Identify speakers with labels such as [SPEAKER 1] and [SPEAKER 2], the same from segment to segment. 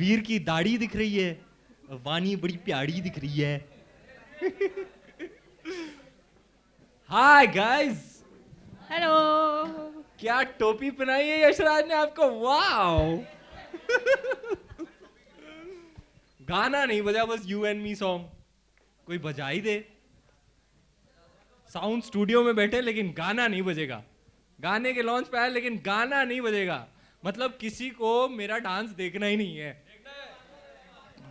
[SPEAKER 1] रणवीर की दाढ़ी दिख रही है, वानी बड़ी प्यारी दिख रही है। Hi guys,
[SPEAKER 2] hello.
[SPEAKER 1] क्या टोपी पहनाई है यशराज ने आपको, वाओ। गाना नहीं बजा, बस यू एंड मी सॉन्ग कोई बजा ही दे। साउंड स्टूडियो में बैठे लेकिन गाना नहीं बजेगा, गाने के लॉन्च पे आए लेकिन गाना नहीं बजेगा, मतलब किसी को मेरा डांस देखना ही नहीं है।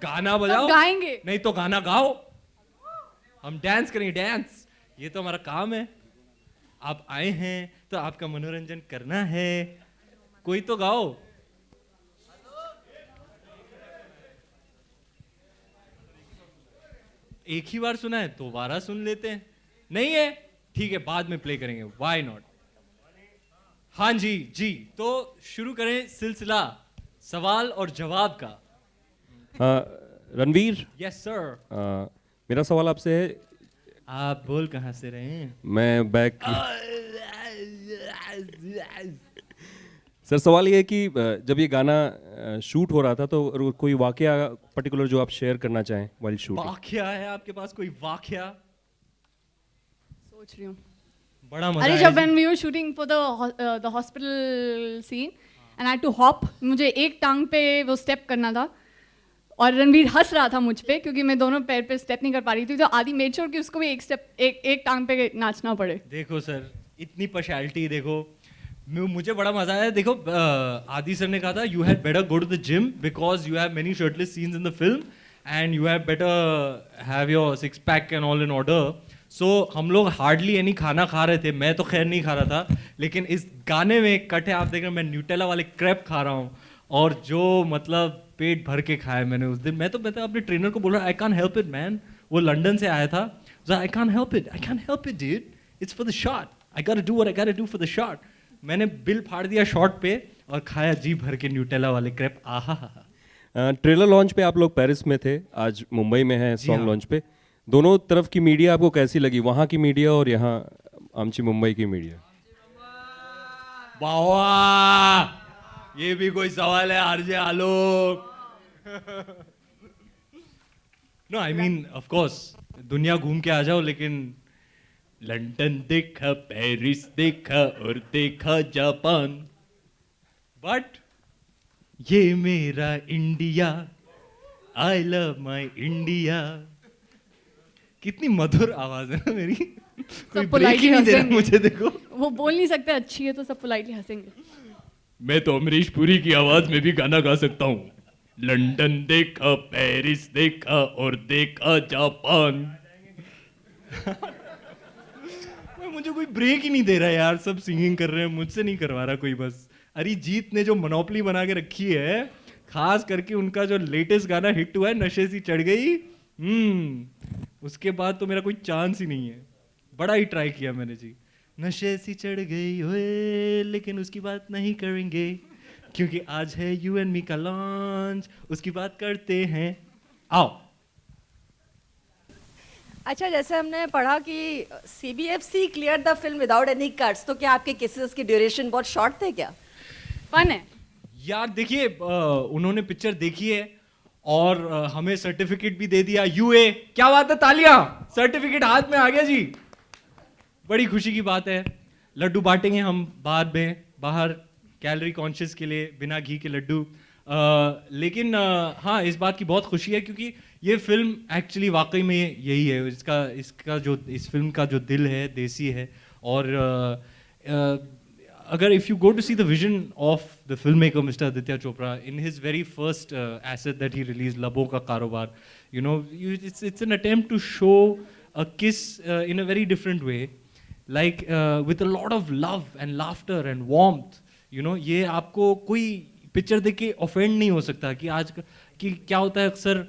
[SPEAKER 1] गाना बजाओ,
[SPEAKER 2] गाएंगे।
[SPEAKER 1] नहीं तो गाना गाओ, हम डांस करेंगे, डांस, ये तो हमारा काम है। आप आए हैं तो आपका मनोरंजन करना है, कोई तो गाओ। एक ही बार सुना है, दोबारा सुन लेते हैं। नहीं है, ठीक है, बाद में प्ले करेंगे, व्हाई नॉट। हाँ जी जी, तो शुरू करें सिलसिला सवाल और जवाब का।
[SPEAKER 3] Ranveer,
[SPEAKER 1] yes sir.
[SPEAKER 3] मेरा सवाल आपसे है।
[SPEAKER 1] आप बोल कहाँ से रहे हैं?
[SPEAKER 3] मैं बैक सर, सवाल ये है कि जब ये गाना शूट हो रहा था तो कोई वाकया पर्टिकुलर जो आप शेयर करना चाहें वाइल शूटिंग।
[SPEAKER 1] वाकया है आपके पास कोई वाकया?
[SPEAKER 2] सोच रही हूँ।
[SPEAKER 1] बड़ा मजा
[SPEAKER 2] अरे
[SPEAKER 1] आया
[SPEAKER 2] जब
[SPEAKER 1] जी।
[SPEAKER 2] when we were shooting for the hospital scene and I had to hop, मुझे एक टांग पे वो स्टेप करना था और रणवीर हंस रहा था मुझ पे क्योंकि मैं दोनों पैर पे स्टेप नहीं कर पा रही थी, तो आदि मेड श्योर कि उसको भी एक स्टेप एक टांग पे नाचना पड़े।
[SPEAKER 1] देखो सर, इतनी पर्सनैलिटी देखो, मुझे बड़ा मजा आया। देखो आदि सर ने कहा था you had better go to the gym because you have many shirtless scenes in the film and you have better have your six pack and all in order. So हम लोग हार्डली एनी खाना खा रहे थे, मैं तो खैर नहीं खा रहा था, लेकिन इस गाने में एक कट है, आप देख रहे हैं, मैं न्यूटेला वाले क्रैप खा रहा हूँ और जो मतलब पेट भर के खाया मैंने उस दिन। मैं तो अपने ट्रेनर को बोल रहा I can't help it man, वो लंदन से आया था, I can't help it, I can't help it dude, it's for the shot, I got to do what I got to do for the shot. मैंने bill फाड़ दिया shot पे और खाया जी भर के न्यूटेला वाले क्रैप। आहा।
[SPEAKER 3] ट्रेलर लॉन्च पे आप लोग पेरिस में थे, आज मुंबई में है सॉन्ग
[SPEAKER 1] हाँ।
[SPEAKER 3] लॉन्च पे। दोनों तरफ की मीडिया आपको कैसी लगी, वहाँ की मीडिया और यहाँ आमची मुंबई की मीडिया?
[SPEAKER 1] वाह, ये भी कोई सवाल है RJ Alok? No I mean of course दुनिया घूम के आ जाओ, लेकिन लंदन देखा, पेरिस देखा और देखा जापान, बट ये मेरा India, I love my India. कितनी मधुर आवाज है ना मेरी, कोई ब्रेक ही नहीं दे रहा मुझे। देखो
[SPEAKER 2] वो बोल नहीं सकते अच्छी है तो सब पोलाइटली हंसेंगे।
[SPEAKER 1] मैं तो अमरीश पुरी की आवाज में भी गाना गा सकता हूँ। लंदन देखा, पेरिस देखा और देखा जापान। मुझे कोई ब्रेक ही नहीं दे रहा यार, सब सिंगिंग कर रहे हैं, मुझसे नहीं करवा रहा कोई। बस अरिजीत ने जो मोनोपोली बना के रखी है, खास करके उनका जो लेटेस्ट गाना हिट हुआ है नशे सी चढ़ गई, उसके बाद तो मेरा कोई चांस ही नहीं है। बड़ा ही ट्राई किया मैंने जी, नशे सी चढ़ गई होए, लेकिन उसकी बात नहीं करेंगे क्योंकि आज है यू एंड मी का लॉन्च, उसकी बात करते हैं, आओ।
[SPEAKER 4] अच्छा, जैसे हमने पढ़ा कि CBFC clear the film without any cuts, तो क्या आपके केसेस की ड्यूरेशन बहुत शॉर्ट थे क्या?
[SPEAKER 2] फन है
[SPEAKER 1] यार देखिए, उन्होंने पिक्चर देखी है और हमें सर्टिफिकेट भी दे दिया, यूए। क्या बात है, तालियां, सर्टिफिकेट हाथ में आ गया जी, बड़ी खुशी की बात है। लड्डू बांटेंगे हम बाद में, बाहर कैलोरी कॉन्शियस के लिए, बिना घी के लड्डू। लेकिन हाँ, इस बात की बहुत खुशी है क्योंकि ये फिल्म एक्चुअली वाकई में यही है, इसका जो इस फिल्म का जो दिल है देसी है। और अगर if you go to see the vision of the film maker mister Aditya Chopra in his very first asset that he release, लबों का कारोबार, you know, it's an attempt to show a kiss in a very different way, like with a lot of love and laughter and warmth, you know, ये आपको कोई picture देख के offend नहीं हो सकता। कि आज कि क्या होता है अक्सर,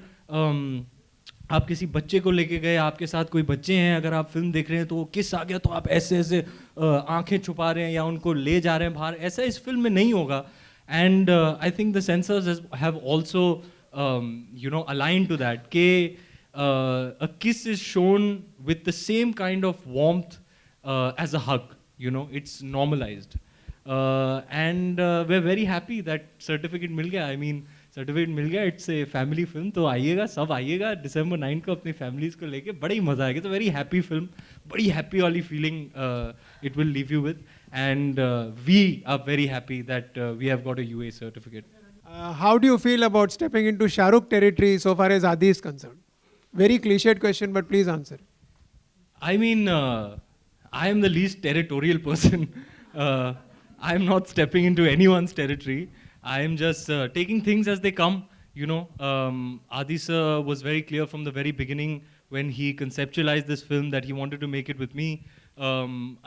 [SPEAKER 1] आप किसी बच्चे को लेके गए, आपके साथ कोई बच्चे हैं, अगर आप फिल्म देख रहे हैं तो वो किस आ गया तो आप ऐसे ऐसे आंखें छुपा रहे हैं या उनको ले जा रहे हैं बाहर, ऐसा इस फिल्म में नहीं होगा। And I think the censors have also you know align to that के a kiss is shown with the same kind of warmth as a hug, you know, it's normalized. And we're very happy that certificate mil gaya. I mean, certificate मिल गया, it's a family film, तो आइएगा, सब आइएगा December 9 को अपनी families को लेके, बड़ा ही मजा आएगा। तो वेरी हैप्पी फिल्म, बड़ी हैप्पी वाली feeling it will leave you with, and we are very happy that we have got a UA certificate.
[SPEAKER 5] How do you feel about stepping into Shah Rukh territory so far as Adi is concerned? Very cliched question, but please answer.
[SPEAKER 1] I mean, I am the least territorial person. I am not stepping into anyone's territory. I am just taking things as they come. You know, Adi sir was very clear from the very beginning when he conceptualized this film that he wanted to make it with me.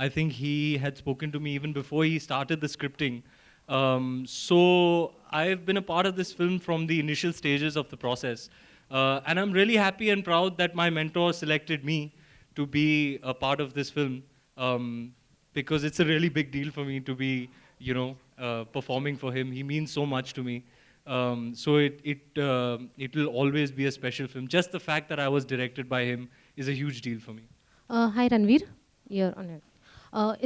[SPEAKER 1] I think he had spoken to me even before he started the scripting. So I've been a part of this film from the initial stages of the process. And I'm really happy and proud that my mentor selected me to be a part of this film, because it's a really big deal for me to be, you know, performing for him. He means so much to me. So it will always be a special film. Just the fact that I was directed by him is a huge deal for me.
[SPEAKER 6] Hi Ranveer, you're on it.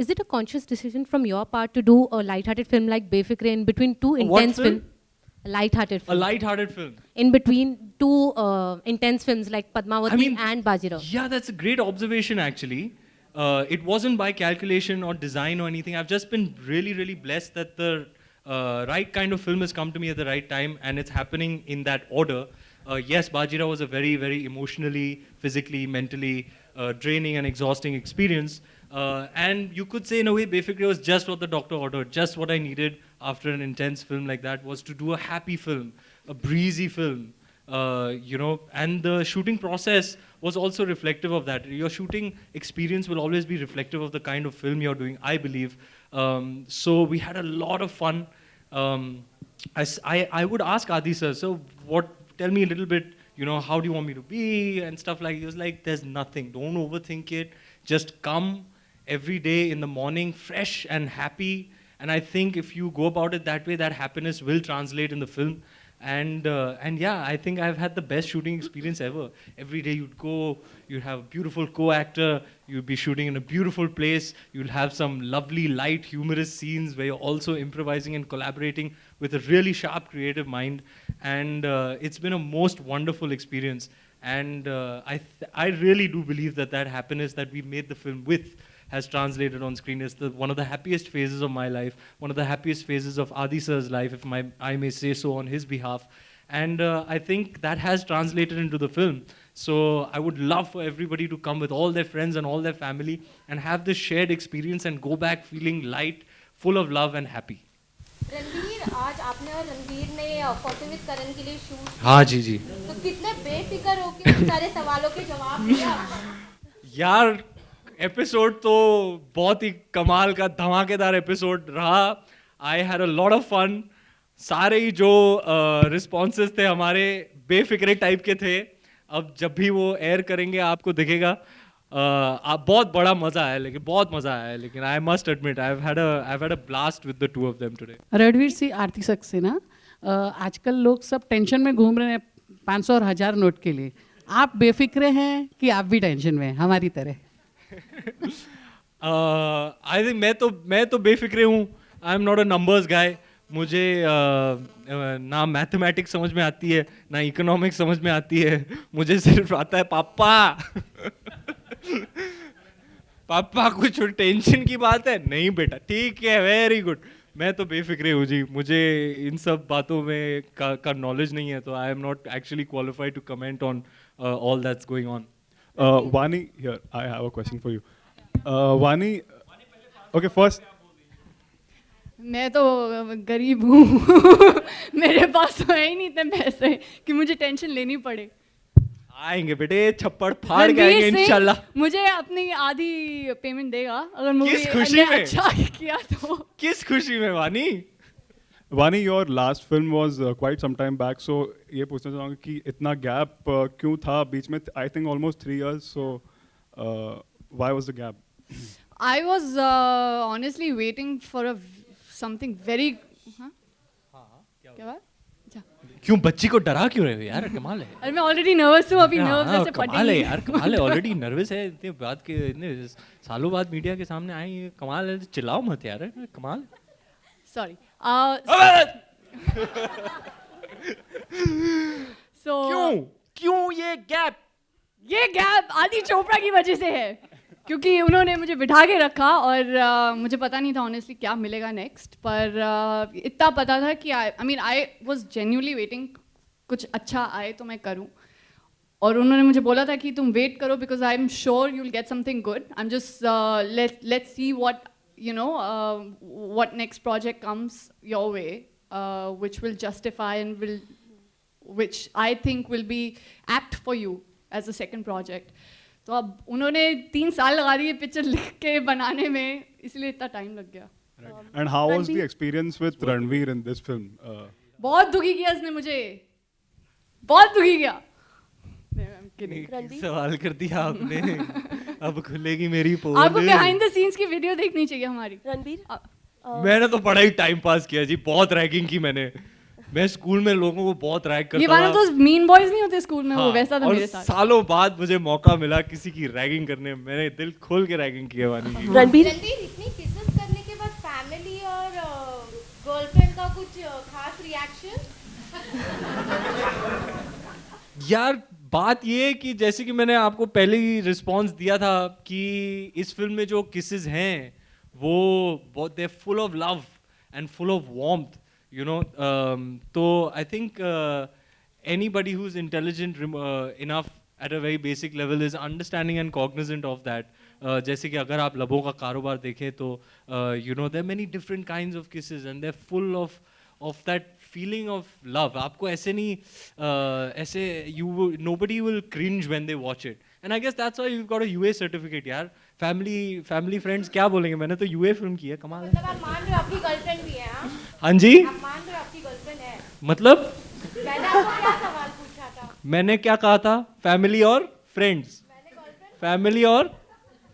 [SPEAKER 6] Is it a conscious decision from your part to do a light-hearted film like Befikre in between two intense
[SPEAKER 1] film?
[SPEAKER 6] A light-hearted
[SPEAKER 1] A
[SPEAKER 6] film.
[SPEAKER 1] light-hearted film.
[SPEAKER 6] In between two intense films like Padmavati and Bajirao.
[SPEAKER 1] Yeah, that's a great observation actually. It wasn't by calculation or design or anything. I've just been really, really blessed that the right kind of film has come to me at the right time, and it's happening in that order. Yes, Bajirao was a very, very emotionally, physically, mentally draining and exhausting experience. And you could say in a way Befikre was just what the doctor ordered, just what I needed after an intense film like that, was to do a happy film, a breezy film, you know, and the shooting process was also reflective of that. Your shooting experience will always be reflective of the kind of film you're doing, I believe. So we had a lot of fun. I would ask Adi sir, so tell me a little bit, you know, how do you want me to be and stuff like. He was like, there's nothing, don't overthink it, just come every day in the morning fresh and happy, and I think if you go about it that way, that happiness will translate in the film. And yeah, I think I've had the best shooting experience ever. Every day you'd go, you'd have a beautiful co-actor, you'd be shooting in a beautiful place, you'll have some lovely light humorous scenes where you're also improvising and collaborating with a really sharp creative mind, and it's been a most wonderful experience. And I really do believe that happiness that we made the film with has translated on screen. It's one of the happiest phases of my life, one of the happiest phases of Adi sir's life, if I may say so on his behalf. And I think that has translated into the film. So I would love for everybody to come with all their friends and all their family and have this shared experience and go back feeling light, full of love and happy.
[SPEAKER 7] Ranveer, आज आपने और रणवीर ने 14 with करण के लिए shoot,
[SPEAKER 1] हाँ जी जी।
[SPEAKER 7] तो कितने बेफिक्र होके उन सारे सवालों के जवाब दिया?
[SPEAKER 1] यार एपिसोड तो बहुत ही कमाल का धमाकेदार एपिसोड रहा। I had a lot of fun. सारे ही जो रिस्पॉन्सेज थे हमारे बेफिक्रे टाइप के थे। अब जब भी वो एयर करेंगे आपको दिखेगा। आप बहुत बड़ा मजा आया, लेकिन बहुत मजा आया, लेकिन I must admit I have had a blast with the two of them today.
[SPEAKER 8] Ranveer Singh, Aarti Saxena, आजकल लोग सब टेंशन में घूम रहे हैं 500 और 1000 नोट के लिए। आप बेफिक्रे हैं कि आप भी टेंशन में हैं हमारी तरह?
[SPEAKER 1] आई थिंक मैं तो बेफिक्रे हूँ। I am not a numbers guy. मुझे ना मैथमेटिक्स समझ में आती है, ना इकोनॉमिक्स समझ में आती है। मुझे सिर्फ आता है पापा। पापा कुछ टेंशन की बात है? नहीं बेटा, ठीक है, वेरी गुड। मैं तो बेफिक्रे हूँ जी। मुझे इन सब बातों में का नॉलेज नहीं है, तो I am not actually qualified to comment on all that's going on.
[SPEAKER 9] Vani, here, I have a question for you. Vani, okay, first.
[SPEAKER 2] मैं तो गरीब हूँ। मेरे पास तो है ही नहीं इतने पैसे कि मुझे टेंशन लेनी पड़े।
[SPEAKER 1] आएंगे बेटे, छप्पड़ फाड़ के आएंगे इंशाल्लाह।
[SPEAKER 2] मुझे अपनी आधी पेमेंट देगा अगर मूवी
[SPEAKER 1] किस खुशी में?
[SPEAKER 2] अच्छा किया तो।
[SPEAKER 1] किस खुशी में वानी?
[SPEAKER 9] Vani, your last film was quite some time back, so ये पूछना चाहूँगा कि इतना gap क्यों था बीच में? I think almost 3 years. So why was the gap?
[SPEAKER 2] I was honestly waiting for something very. हाँ? क्या बात? अच्छा।
[SPEAKER 1] क्यों बच्ची को डरा क्यों रहे हो यार? कमाल है।
[SPEAKER 2] अरे मैं ऑलरेडी नर्वस हूँ, अभी नर्वस
[SPEAKER 1] हाँ,
[SPEAKER 2] से
[SPEAKER 1] कमाल है यार, कमाल है। ऑलरेडी नर्वस है, इतने बात के इतने सालों बाद मीडिया के सामने आई, कमाल है। चिल्लाओ मत यार, कमाल।
[SPEAKER 2] सॉरी। So
[SPEAKER 3] क्यों ये गैप?
[SPEAKER 2] आदि चोपड़ा की वजह से है, क्योंकि उन्होंने मुझे बिठा के रखा और मुझे पता नहीं था ऑनेस्टली क्या मिलेगा नेक्स्ट, पर इतना पता था कि आई वाज जेन्युइनली वेटिंग कुछ अच्छा आए तो मैं करूं, और उन्होंने मुझे बोला था कि तुम वेट करो because I am sure you will get something good, I am just let's see what you know what next project comes your way which will justify and which I think will be apt for you as a second project. तो अब उन्होंने 3 साल लगा दिए picture लिख के बनाने में, इसलिए इतना टाइम लग गया.
[SPEAKER 9] And how was the experience with Ranveer in this film?
[SPEAKER 2] बहुत दुखी किया इसने मुझे, बहुत दुखी किया.
[SPEAKER 1] सवाल कर दिया आपने. अब खुलेगी मेरी पोल.
[SPEAKER 2] आपको बिहाइंड द सीन्स की वीडियो देखनी चाहिए हमारी.
[SPEAKER 4] रणवीर
[SPEAKER 1] मैंने तो बड़ा ही टाइम पास किया जी, बहुत रैगिंग की मैंने. मैं स्कूल में लोगों को बहुत रैग करता
[SPEAKER 2] ये वाला तो मीन बॉयज नहीं होते स्कूल में, वो वैसा था
[SPEAKER 1] और
[SPEAKER 2] मेरे साथ.
[SPEAKER 1] सालों बाद मुझे मौका मिला किसी की रैगिंग करने, मैंने दिल खोल के रैगिंग की है वानी की.
[SPEAKER 4] रणवीर
[SPEAKER 7] रणवीर, इतनी किसेस करने के बाद फैमिली और गर्लफ्रेंड का कुछ खास रिएक्शन?
[SPEAKER 1] यार बात ये है कि जैसे कि मैंने आपको पहले ही रिस्पॉन्स दिया था कि इस फिल्म में जो किसेस हैं वो बहुत they full of love and full of warmth, you know. तो I think anybody who's intelligent enough at a very basic level is understanding and cognizant of that. जैसे कि अगर आप लबों का कारोबार देखें तो you know there are many different kinds of kisses and they're full of that feeling of love. आपको ऐसे नहीं ऐसे nobody will cringe when they watch it. And I guess that's why you've got a UA certificate यार. Family friends क्या बोलेंगे, मैंने तो UA film की है, कमाल है.
[SPEAKER 7] मतलब आप मान रहे हो आपकी गर्लफ्रेंड भी है? हाँ,
[SPEAKER 1] हाँ जी,
[SPEAKER 7] आप मान रहे हो आपकी गर्लफ्रेंड है?
[SPEAKER 1] मतलब
[SPEAKER 7] मैंने आपको क्या सवाल पूछा था?
[SPEAKER 1] मैंने क्या कहा था? फैमिली और फ्रेंड्स. फैमिली और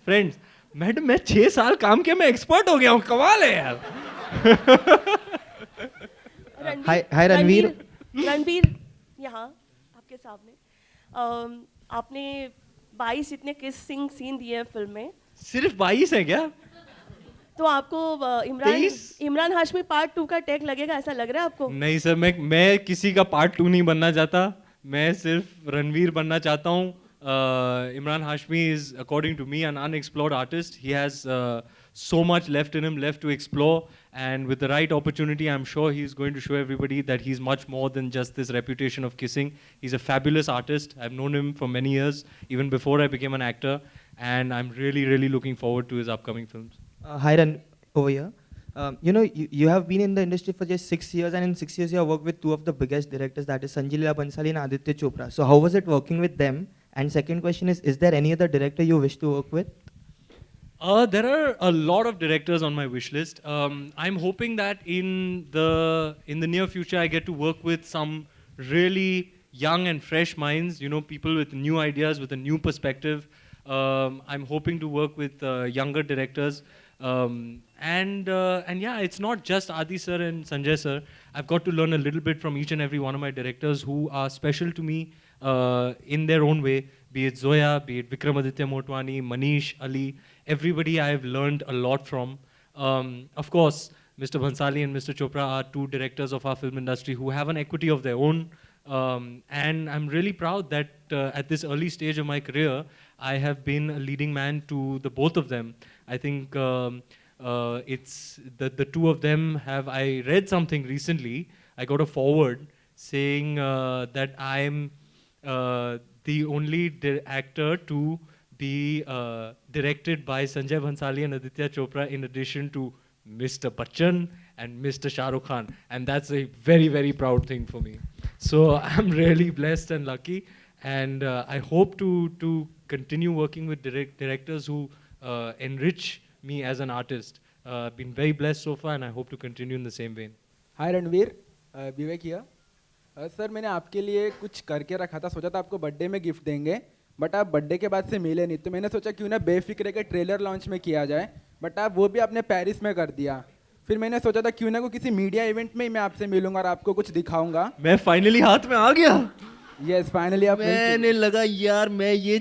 [SPEAKER 1] फ्रेंड्स. मैडम मैं 6 साल काम किया, मैं एक्सपर्ट हो गया हूँ, कमाल है यार.
[SPEAKER 10] हाय रणवीर.
[SPEAKER 4] रणवीर यहाँ आपके सामने आपने 22 इतने किसिंग सीन दिए हैं फिल्म में.
[SPEAKER 1] सिर्फ 22 है क्या?
[SPEAKER 4] तो आपको इमरान हाशमी पार्ट 2 का टैग लगेगा, ऐसा लग रहा है आपको?
[SPEAKER 1] नहीं सर, मैं किसी का पार्ट 2 नहीं बनना चाहता, मैं सिर्फ रणवीर बनना चाहता हूँ. Imran Hashmi is, according to me, an unexplored artist. He has so much left in him, left to explore, and with the right opportunity, I'm sure he's going to show everybody that he's much more than just this reputation of kissing. He's a fabulous artist. I've known him for many years, even before I became an actor, and I'm really, really looking forward to his upcoming films.
[SPEAKER 10] Hi Ran, over here. You know, you have been in the industry for just 6 years, and in 6 years you have worked with 2 of the biggest directors, that is Sanjay Leela Bhansali and Aditya Chopra. So how was it working with them? And second question is there any other director you wish to work with?
[SPEAKER 1] There are a lot of directors on my wish list. I'm hoping that in the near future I get to work with some really young and fresh minds, you know, people with new ideas, with a new perspective. I'm hoping to work with younger directors. And yeah, it's not just Adi sir and Sanjay sir. I've got to learn a little bit from each and every one of my directors who are special to me in their own way, be it Zoya, be it Vikramaditya Motwani, Manish, Ali, everybody I have learned a lot from. Of course, Mr. Bhansali and Mr. Chopra are 2 directors of our film industry who have an equity of their own. And I'm really proud that at this early stage of my career, I have been a leading man to the both of them. I think it's the 2 of them have, I read something recently, I got a forward saying that I'm the only actor to be directed by Sanjay Bhansali and Aditya Chopra in addition to Mr. Bachchan and Mr. Shah Rukh Khan, and that's a very, very proud thing for me. So I'm really blessed and lucky, and I hope to continue working with directors who enrich me as an artist. Been very blessed so far, and I hope to continue in the same vein.
[SPEAKER 11] Hi Ranveer, Vivek here. Sir मैंने आपके लिए कुछ करके रखा था, सोचा था आपको बर्थडे में गिफ्ट देंगे, बट आप बर्थडे के बाद से मिले नहीं, तो मैंने सोचा क्यों ना बेफिक्रे के ट्रेलर लॉन्च में किया जाए, बट आप वो भी आपने पेरिस में कर दिया. फिर मैंने सोचा था क्यों ना को किसी मीडिया इवेंट में ही मैं आपसे मिलूंगा और आपको कुछ दिखाऊंगा.
[SPEAKER 1] मैं फाइनली हाथ में आ गया.
[SPEAKER 11] यस फाइनली आप.
[SPEAKER 1] मैंने लगा यार मैं ये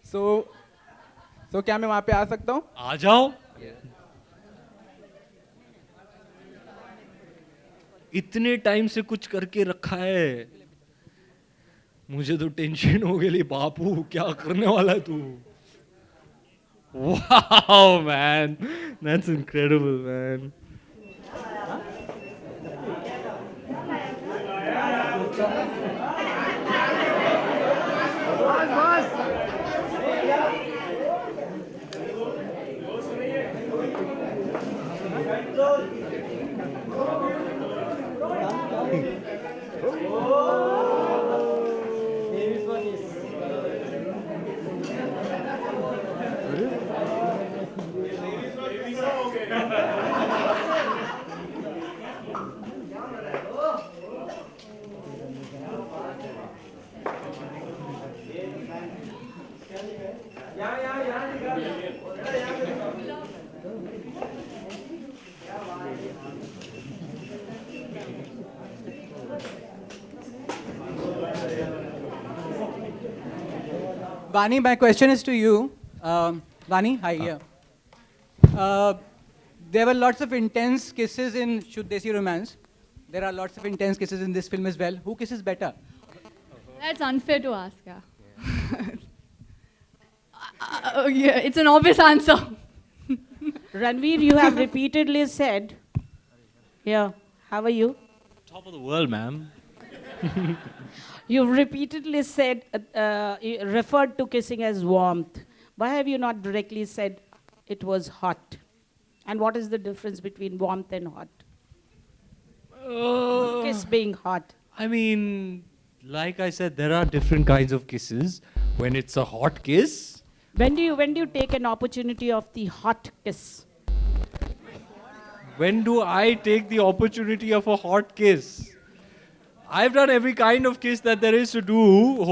[SPEAKER 11] सो क्या मैं वहाँ पे आ सकता हूँ?
[SPEAKER 1] आ जाओ. इतने टाइम से कुछ करके रखा है, मुझे तो टेंशन हो गई, बापू क्या करने वाला है तू? Wow, man, that's incredible, man.
[SPEAKER 12] Vani, my question is to you. Vani, hi, here. There were lots of intense kisses in Shuddh Desi Romance. There are lots of intense kisses in this film as well. Who kisses better?
[SPEAKER 2] That's unfair to ask, yeah. Yeah, it's an obvious answer.
[SPEAKER 13] Ranveer, you have repeatedly said, yeah, how are you?
[SPEAKER 1] Top of the world, ma'am.
[SPEAKER 13] You've repeatedly said, referred to kissing as warmth. Why have you not directly said it was hot? And what is the difference between warmth and hot? Kiss being hot.
[SPEAKER 1] I mean, like I said, there are different kinds of kisses. When it's a hot kiss,
[SPEAKER 13] When do you take an opportunity of the hot kiss?
[SPEAKER 1] when do I take the opportunity of a hot kiss? I've done every kind of kiss that there is to do,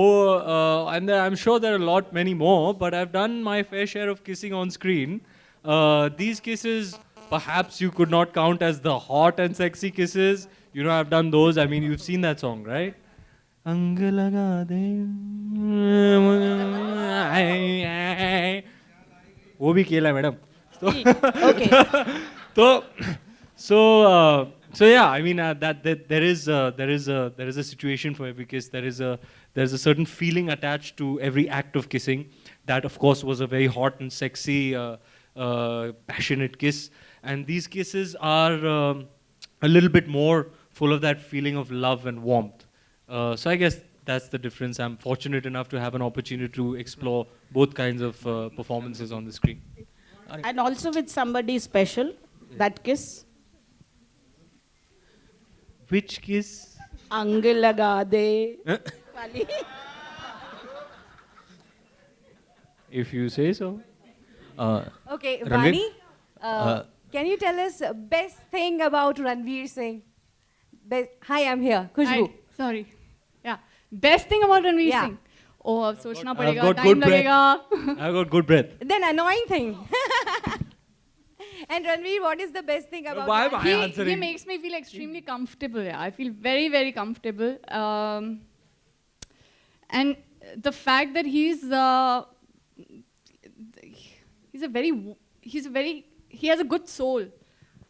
[SPEAKER 1] and I'm sure there are many more, but I've done my fair share of kissing on screen. These kisses, perhaps you could not count as the hot and sexy kisses. You know, I've done those. I mean, you've seen that song, right? अंग लगा दे वो भी खेला है madam तो so yeah, I mean that there is a situation for every kiss. There is a certain feeling attached to every act of kissing. That of course was a very hot and sexy passionate kiss, and these kisses are a little bit more full of that feeling of love and warmth. So I guess that's the difference. I'm fortunate enough to have an opportunity to explore both kinds of performances on the screen.
[SPEAKER 13] And also with somebody special, that kiss.
[SPEAKER 1] Which kiss?
[SPEAKER 13] Ang laga de. Wali.
[SPEAKER 1] If you say so.
[SPEAKER 4] Okay,
[SPEAKER 1] Ranveer?
[SPEAKER 4] Vani, can you tell us best thing about Ranveer Singh? Hi, I'm here. Khushbu.
[SPEAKER 2] Hi, sorry. Yeah. Best thing about Ranveer
[SPEAKER 4] Yeah.
[SPEAKER 2] Singh? Oh, अब सोचना
[SPEAKER 1] I've
[SPEAKER 2] पड़ेगा,
[SPEAKER 1] got
[SPEAKER 2] time
[SPEAKER 1] good breath.
[SPEAKER 2] लगेगा.
[SPEAKER 1] I've got good breath.
[SPEAKER 4] Then annoying thing. And Ranveer, what is the best thing about
[SPEAKER 1] Why am I
[SPEAKER 2] He
[SPEAKER 1] answering?
[SPEAKER 2] makes me feel extremely comfortable. Yeah, I feel very, very comfortable. And the fact that he has a good soul,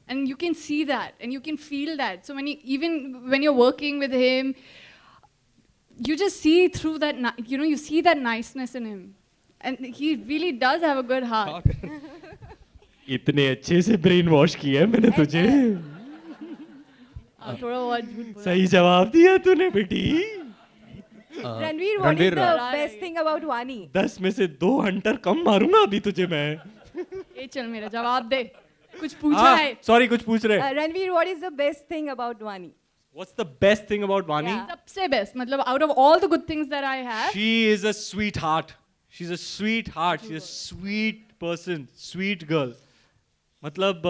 [SPEAKER 2] and you can see that, and you can feel that. So even when you're working with him, you just see through that. You see that niceness in him, and he really does have a good heart.
[SPEAKER 1] इतने अच्छे से brain wash किया है मैंने तुझे
[SPEAKER 2] थोड़ा बहुत झूठ बोला.
[SPEAKER 1] सही जवाब दिया तूने बेटी
[SPEAKER 4] Ranveer, what is the best thing about Vani?
[SPEAKER 1] 10 में से 2 हंटर कम मारूंगा अभी तुझे मैं
[SPEAKER 2] ए चल मेरा जवाब दे कुछ पूछा है
[SPEAKER 1] सॉरी कुछ पूछ रहे
[SPEAKER 4] Ranveer, what is the best thing about Vani?
[SPEAKER 1] What's the best thing about Vani?
[SPEAKER 2] सबसे बेस्ट मतलब out of all the good things that I have,
[SPEAKER 1] She is a sweetheart. She's a sweetheart. She's a sweet person, sweet girl. मतलब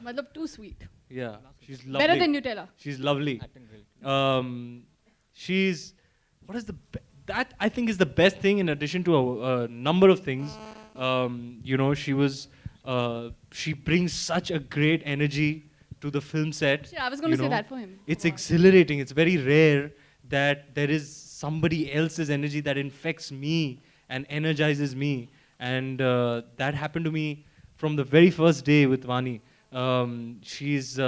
[SPEAKER 2] मतलब too sweet.
[SPEAKER 1] yeah, she's lovely.
[SPEAKER 2] Better than Nutella.
[SPEAKER 1] She's lovely. She's what is that I think is the best thing in addition to a number of things. She brings such a great energy to the film set.
[SPEAKER 2] Shit, I was going to say that for him.
[SPEAKER 1] It's exhilarating. It's very rare that there is somebody else's energy that infects me and energizes me. And that happened to me from the very first day with Vani. She's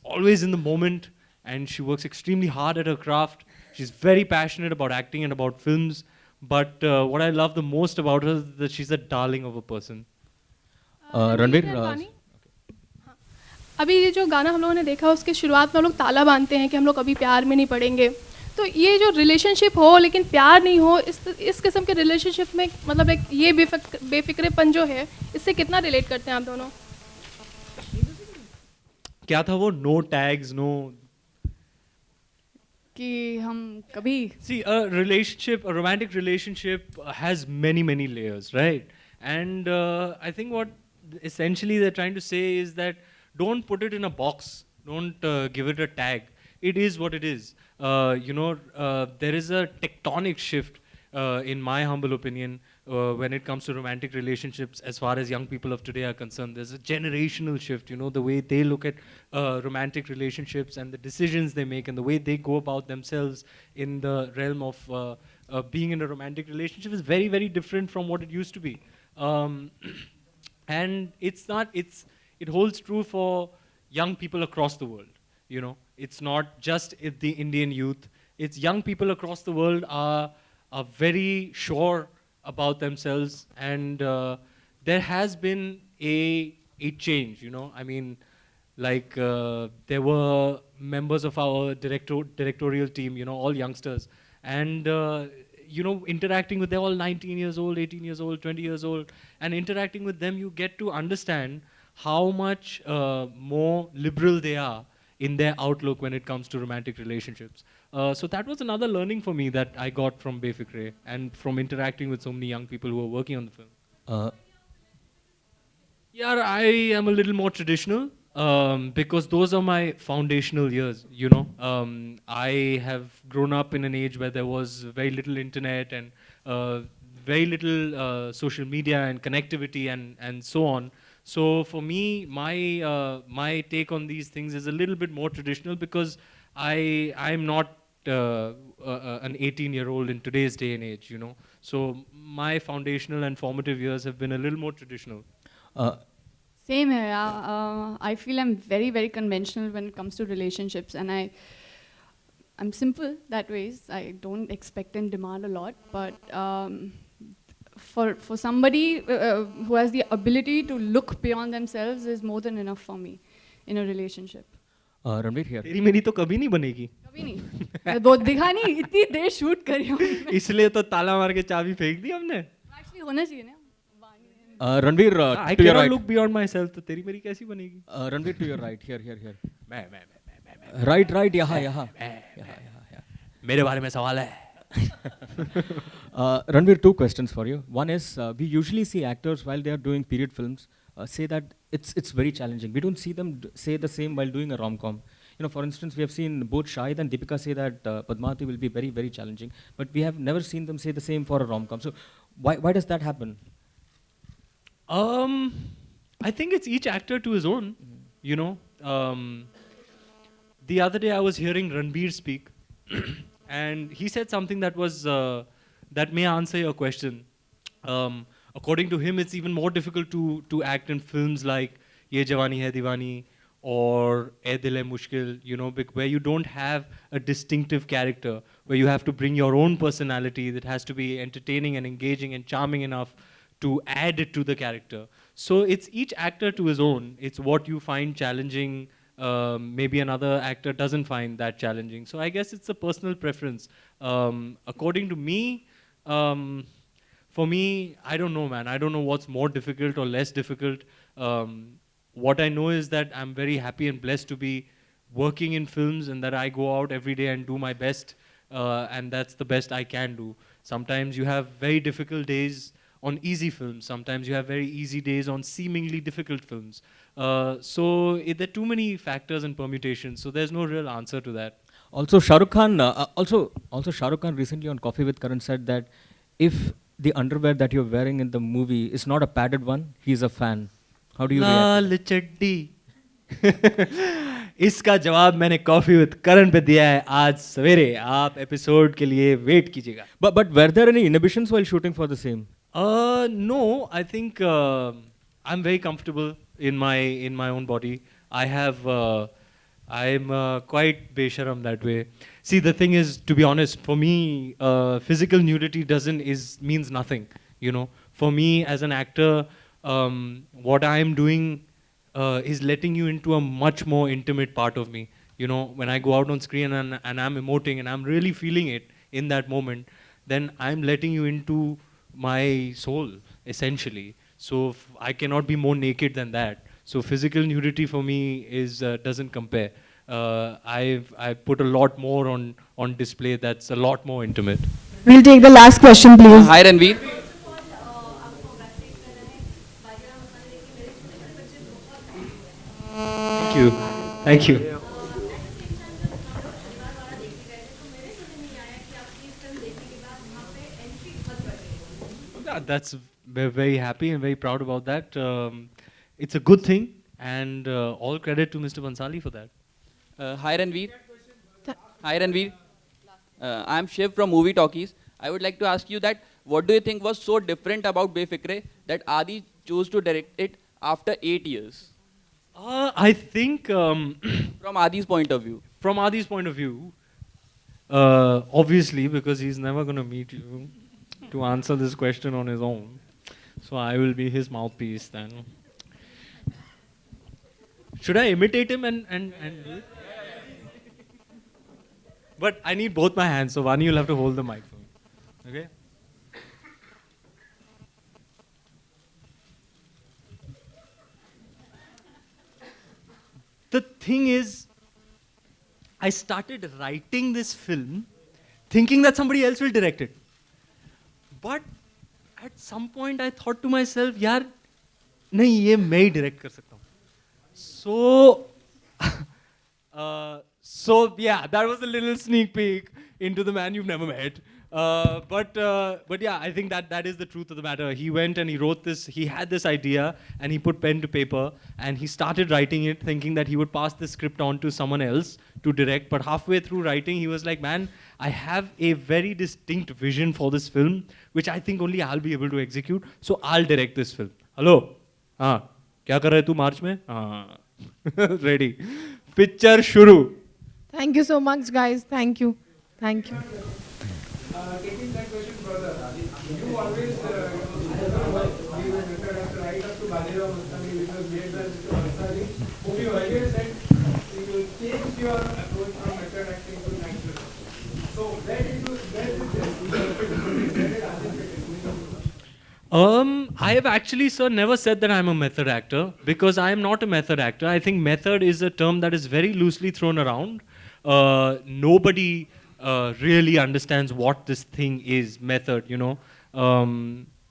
[SPEAKER 1] always in the moment, and she works extremely hard at her craft. She's very passionate about acting and about films. But what I love the most about her is that she's a darling of a person.
[SPEAKER 14] Ranveer अभी ये जो गाना हम लोगों ने देखा उसके शुरुआत में हम लोग ताला बांधते हैं कि हम लोग कभी प्यार में नहीं पड़ेंगे, तो ये जो रिलेशनशिप हो लेकिन प्यार नहीं हो, इस किस्म के रिलेशनशिप में मतलब एक ये बेफिक्रेपन जो है, इससे कितना रिलेट करते हैं आप दोनों?
[SPEAKER 1] क्या था वो? नो टैग्स, नो
[SPEAKER 2] कि हम कभी
[SPEAKER 1] see a romantic relationship has many layers, right? And I think what essentially they're trying to say is that don't put it in a box, don't give it a tag. It is what it is. There is a tectonic shift in my humble opinion when it comes to romantic relationships as far as young people of today are concerned. There's a generational shift, the way they look at romantic relationships and the decisions they make and the way they go about themselves in the realm of being in a romantic relationship is very different from what it used to be. And it holds true for young people across the world. It's not just the Indian youth. It's young people across the world are very sure about themselves, and there has been a change. I mean, like there were members of our directorial team, all youngsters, and interacting with, they're all 19 years old, 18 years old, 20 years old, and interacting with them, you get to understand how much more liberal they are in their outlook when it comes to romantic relationships. So that was another learning for me that I got from Befikre and from interacting with so many young people who are working on the film. Yeah, I am a little more traditional because those are my foundational years, I have grown up in an age where there was very little internet and very little social media and connectivity and so on. So for me, my take on these things is a little bit more traditional because I'm not an 18-year-old in today's day and age, So my foundational and formative years have been a little more traditional.
[SPEAKER 2] Same here. I feel I'm very conventional when it comes to relationships, and I'm simple that ways. I don't expect and demand a lot, but for somebody who has the ability to look beyond themselves is more than enough for me in a relationship.
[SPEAKER 3] Ranveer here.
[SPEAKER 1] तेरी मेरी तो कभी नहीं बनेगी.
[SPEAKER 2] कभी नहीं. दो दिखा नहीं, इतनी देर शूट करी हूँ.
[SPEAKER 1] इसलिए तो ताला मार के चाबी फेंक दी हमने.
[SPEAKER 2] Actually होना चाहिए ना.
[SPEAKER 3] Ranveer
[SPEAKER 1] I
[SPEAKER 3] to your
[SPEAKER 1] cannot
[SPEAKER 3] right.
[SPEAKER 1] look beyond myself. तो तेरी मेरी कैसी बनेगी?
[SPEAKER 3] Ranveer to your right. Here.
[SPEAKER 1] मैं.
[SPEAKER 3] Right. यहाँ.
[SPEAKER 1] मेरे बारे में सवाल है.
[SPEAKER 14] Ranveer, two questions for you. One is, we usually see actors while they are doing period films say that it's very challenging. We don't see them say the same while doing a rom-com. For instance, we have seen both Shahid and Deepika say that Padmavati will be very challenging, but we have never seen them say the same for a rom-com. So why does that happen?
[SPEAKER 1] I think it's each actor to his own, The other day I was hearing Ranbir speak and he said something that was that may answer your question. According to him, it's even more difficult to act in films like Ye Jawani Hai Diwani or Ae Dil Hai Mushkil, where you don't have a distinctive character, where you have to bring your own personality that has to be entertaining and engaging and charming enough to add it to the character. So it's each actor to his own. It's what you find challenging. Maybe another actor doesn't find that challenging. So I guess it's a personal preference. According to me, for me, I don't know, man. I don't know what's more difficult or less difficult. What I know is that I'm very happy and blessed to be working in films and that I go out every day and do my best. And that's the best I can do. Sometimes you have very difficult days on easy films. Sometimes you have very easy days on seemingly difficult films. So there are too many factors and permutations. So there's no real answer to that.
[SPEAKER 14] Also, Shah Rukh Khan, Shah Rukh Khan recently on Coffee with Karan said that if the underwear that you're wearing in the movie is not a padded one, he's a fan. How do you
[SPEAKER 1] लाल चड्डी. इसका जवाब मैंने coffee with करण पे दिया है आज सवेरे. आप एपिसोड के लिए वेट कीजिएगा.
[SPEAKER 14] But were there any inhibitions while shooting for the same?
[SPEAKER 1] No, I think I'm very comfortable in my own body. I'm quite besharam that way. See, the thing is, to be honest, for me, physical nudity means nothing. You know, for me as an actor, what I'm doing is letting you into a much more intimate part of me. You know, when I go out on screen and I'm emoting and I'm really feeling it in that moment, then I'm letting you into my soul, essentially. So I cannot be more naked than that. So physical nudity for me doesn't compare. I've put a lot more on display that's a lot more intimate.
[SPEAKER 15] We'll take the last question, please.
[SPEAKER 16] Hi, Ranveer.
[SPEAKER 1] Thank you. Thank you. We're very happy and very proud about that. It's a good thing, and all credit to Mr. Bansali for that.
[SPEAKER 16] Hi, Ranveer. Hi, Ranveer. I'm Shiv from Movie Talkies. I would like to ask you that what do you think was so different about Befikre that Adi chose to direct it after 8 years?
[SPEAKER 1] I think
[SPEAKER 16] from Adi's point of view.
[SPEAKER 1] From Adi's point of view, obviously, because he's never going to meet you to answer this question on his own. So I will be his mouthpiece then. Should I imitate him and do it? But I need both my hands, so Vani, you'll have to hold the mic for me. Okay? The thing is, I started writing this film thinking that somebody else will direct it. But at some point I thought to myself, yaar, nahi, ye main hi direct kar sakta hu. So yeah, that was a little sneak peek into the man you've never met. But yeah, I think that is the truth of the matter. He went and he wrote this, he had this idea and he put pen to paper and he started writing it thinking that he would pass the script on to someone else to direct. But halfway through writing, he was like, man, I have a very distinct vision for this film, which I think only I'll be able to execute. So I'll direct this film. Hello? हाँ, क्या कर रहे तू मार्च में? हाँ, ready. Picture shuru.
[SPEAKER 15] Thank you so much, guys. Thank you. Thank you.
[SPEAKER 5] Taking that question further, you always right up to Balirav Mastani, which was made by Mr. Bansali, whom you earlier said you will change your approach from method acting to natural. So where did
[SPEAKER 1] I have actually, sir, never said that I'm a method actor because I am not a method actor. I think method is a term that is very loosely thrown around. Nobody really understands what this thing is, method, you know.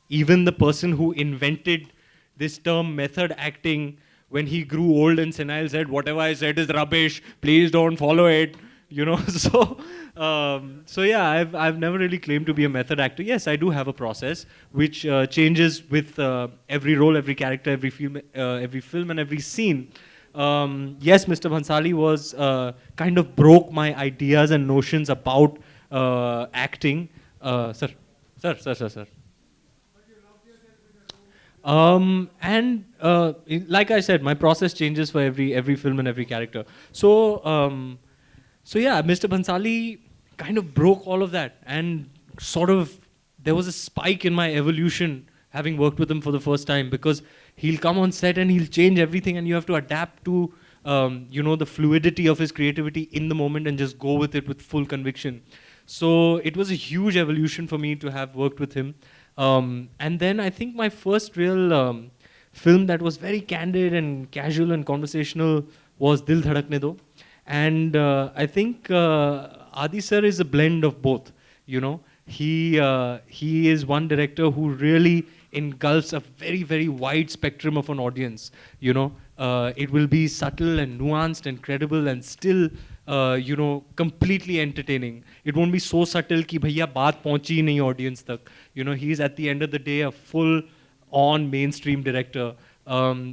[SPEAKER 1] Even the person who invented this term method acting, when he grew old and senile, said, whatever I said is rubbish, please don't follow it, you know. So yeah, I've never really claimed to be a method actor. Yes, I do have a process which changes with every role, every character, every film and every scene. Yes, Mr. Bhansali was kind of broke my ideas and notions about acting. Sir. And like I said, my process changes for every film and every character. So yeah, Mr. Bhansali kind of broke all of that, and sort of there was a spike in my evolution having worked with him for the first time, because he'll come on set and he'll change everything and you have to adapt to you know, the fluidity of his creativity in the moment and just go with it with full conviction. So it was a huge evolution for me to have worked with him. And then I think my first real film that was very candid and casual and conversational was Dil Dhadakne Do. And I think Adi sir is a blend of both, you know. He is one director who really engulfs a very, very wide spectrum of an audience, you know. It will be subtle and nuanced and credible and still, you know, completely entertaining. It won't be so subtle ki bhaiya baat pahunchi nahi audience tak. You know, he's at the end of the day a full-on mainstream director.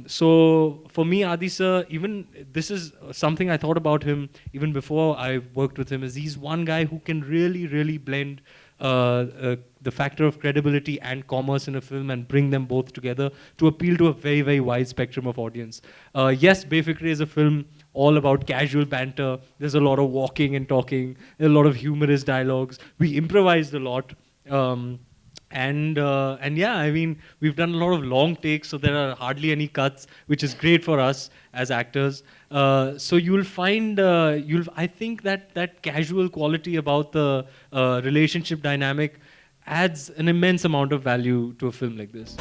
[SPEAKER 1] So for me, Adi sir, even this is something I thought about him even before I worked with him, is he's one guy who can really, really blend the factor of credibility and commerce in a film and bring them both together to appeal to a very, very wide spectrum of audience. Yes, Befikre is a film all about casual banter. There's a lot of walking and talking. There's a lot of humorous dialogues. We improvised a lot. And yeah, I mean, we've done a lot of long takes, so there are hardly any cuts, which is great for us as actors. So you'll find, I think that casual quality about the relationship dynamic adds an immense amount of value to a film like this.